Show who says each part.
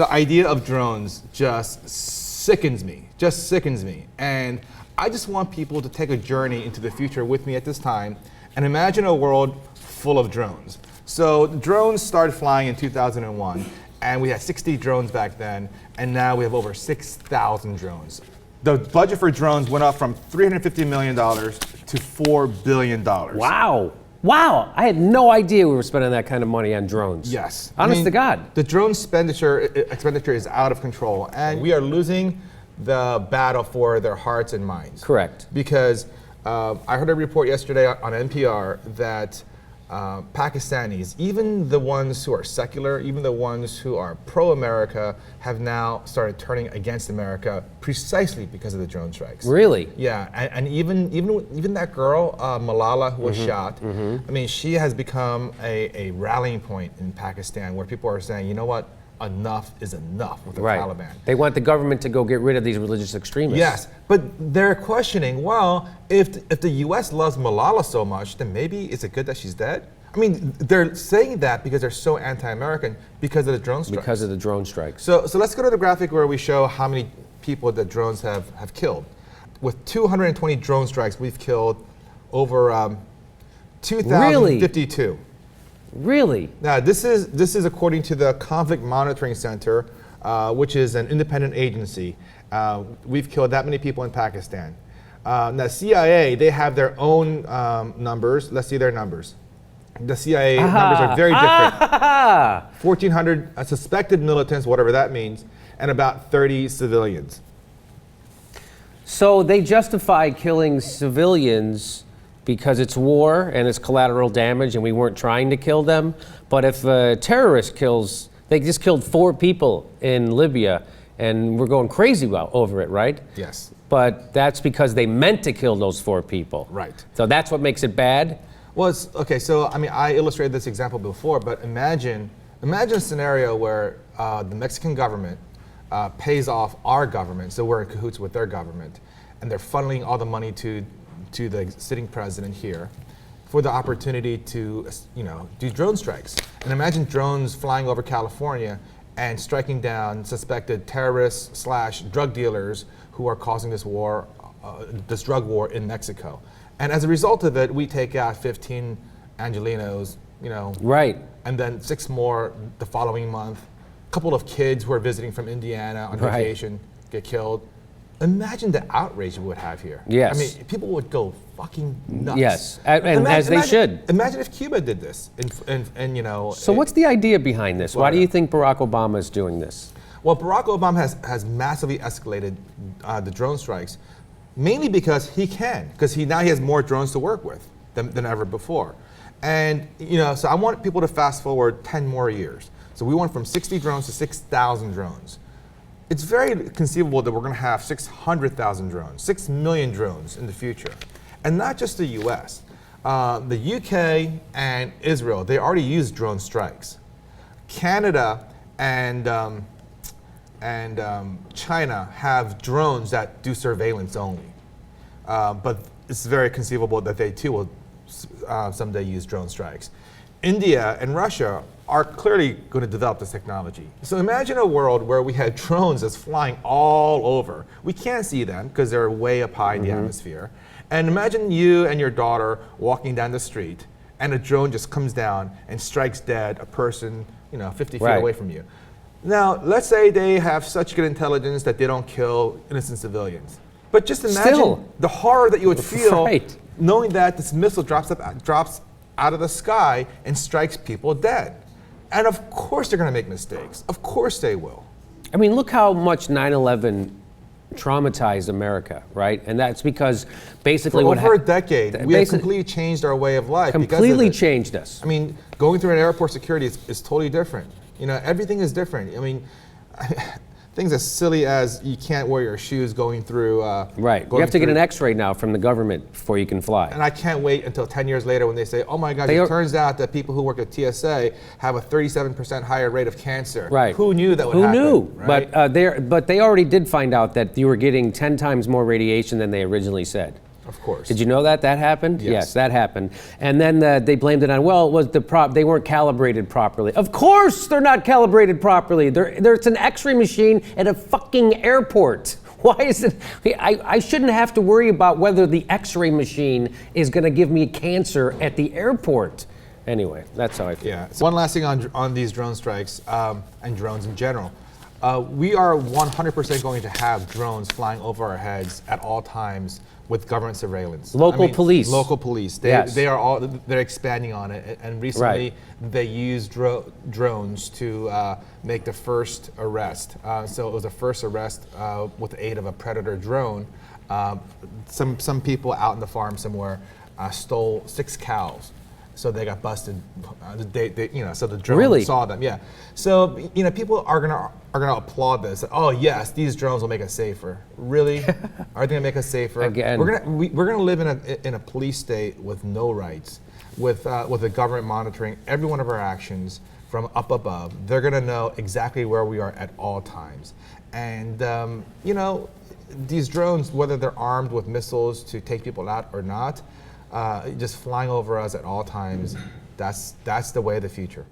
Speaker 1: the idea of drones just sickens me. And I just want people to take a journey into the future with me at this time and imagine a world full of drones. So drones started flying in 2001, and we had 60 drones back then, and now we have over 6,000 drones. The budget for drones went up from $350 million to $4 billion.
Speaker 2: Wow. Wow, I had no idea we were spending that kind of money on drones.
Speaker 1: Yes.
Speaker 2: Honest to God.
Speaker 1: The drone expenditure is out of control, and we are losing the battle for their hearts and minds.
Speaker 2: Correct.
Speaker 1: Because I heard a report yesterday on NPR that Pakistanis, even the ones who are secular, even the ones who are pro-America, have now started turning against America precisely because of the drone strikes.
Speaker 2: Really?
Speaker 1: Yeah, and even that girl, Malala, who was shot, I mean, she has become a rallying point in Pakistan where people are saying, you know what, enough is enough with the Taliban.
Speaker 2: They want the government to go get rid of these religious extremists.
Speaker 1: Yes, but they're questioning, well, if the U.S. loves Malala so much, then maybe is it good that she's dead? I mean, they're saying that because they're so anti-American because of the drone strikes.
Speaker 2: Because of the drone strikes.
Speaker 1: So let's go to the graphic where we show how many people the drones have killed. With 220 drone strikes, we've killed over 2,052.
Speaker 2: Really?
Speaker 1: Now, this is according to the Conflict Monitoring Center, which is an independent agency. We've killed that many people in Pakistan. Now, CIA, they have their own numbers. Let's see their numbers. The CIA numbers are very different. 1,400 suspected militants, whatever that means, and about 30 civilians.
Speaker 2: So they justify killing civilians because it's war and it's collateral damage and we weren't trying to kill them. But if a terrorist kills, they just killed 4 people in Libya and we're going crazy over it, right?
Speaker 1: Yes.
Speaker 2: But that's because they meant to kill those 4 people.
Speaker 1: Right.
Speaker 2: So that's what makes it bad?
Speaker 1: Well, okay, so I mean, I illustrated this example before, but imagine a scenario where the Mexican government pays off our government, so we're in cahoots with their government, and they're funneling all the money to the sitting president here for the opportunity to, do drone strikes. And imagine drones flying over California and striking down suspected terrorists / drug dealers who are causing this war, this drug war in Mexico. And as a result of it, we take out 15 Angelinos,
Speaker 2: Right.
Speaker 1: And then 6 more the following month. A couple of kids who are visiting from Indiana on vacation get killed. Imagine the outrage we would have here.
Speaker 2: Yes.
Speaker 1: I mean, people would go fucking nuts.
Speaker 2: Yes, and as they should.
Speaker 1: Imagine if Cuba did this, and.
Speaker 2: So what's the idea behind this? Why do you think Barack Obama is doing this?
Speaker 1: Well, Barack Obama has massively escalated the drone strikes, mainly because he can, because now he has more drones to work with than ever before. And, so I want people to fast forward 10 more years. So we went from 60 drones to 6,000 drones. It's very conceivable that we're going to have 600,000 drones, 6 million drones in the future. And not just the US. The UK and Israel, they already use drone strikes. Canada and China have drones that do surveillance only. But it's very conceivable that they too will someday use drone strikes. India and Russia are clearly going to develop this technology. So imagine a world where we had drones that's flying all over. We can't see them because they're way up high in the atmosphere. And imagine you and your daughter walking down the street and a drone just comes down and strikes dead a person, 50 feet away from you. Now, let's say they have such good intelligence that they don't kill innocent civilians. But just imagine the horror that you would feel knowing that this missile drops out of the sky and strikes people dead. And of course they're going to make mistakes. Of course they will.
Speaker 2: I mean, look how much 9/11 traumatized America, right? And that's because basically
Speaker 1: for over a decade, we have completely changed our way of life.
Speaker 2: Completely changed us.
Speaker 1: I mean, going through an airport security is totally different. Everything is different. I mean, things as silly as you can't wear your shoes going through.
Speaker 2: Right. You have to get an X-ray now from the government before you can fly.
Speaker 1: And I can't wait until 10 years later when they say, oh my gosh, it turns out that people who work at TSA have a 37% higher rate of cancer.
Speaker 2: Right.
Speaker 1: Who knew that would happen?
Speaker 2: Who knew?
Speaker 1: Right?
Speaker 2: But they already did find out that you were getting 10 times more radiation than they originally said.
Speaker 1: Of course.
Speaker 2: Did you know that happened?
Speaker 1: Yes.
Speaker 2: That happened. And then they blamed it on, well, it was they weren't calibrated properly. Of course they're not calibrated properly. It's an X-ray machine at a fucking airport. Why is it? I shouldn't have to worry about whether the X-ray machine is going to give me cancer at the airport. Anyway, that's how I feel.
Speaker 1: Yeah. So one last thing on these drone strikes and drones in general. We are 100% going to have drones flying over our heads at all times with government surveillance.
Speaker 2: Local police.
Speaker 1: Local police. They're expanding on it, and recently they used drones to make the first arrest. So it was the first arrest with the aid of a Predator drone. Some people out in the farm somewhere stole 6 cows. So they got busted. So the drone
Speaker 2: Really?
Speaker 1: saw them. Yeah. So people are gonna applaud this. Oh yes, these drones will make us safer. Really? Are they gonna make us safer?
Speaker 2: Again.
Speaker 1: We're gonna live in a police state with no rights, with the government monitoring every one of our actions from up above. They're gonna know exactly where we are at all times. And these drones, whether they're armed with missiles to take people out or not, just flying over us at all times, that's the way of the future.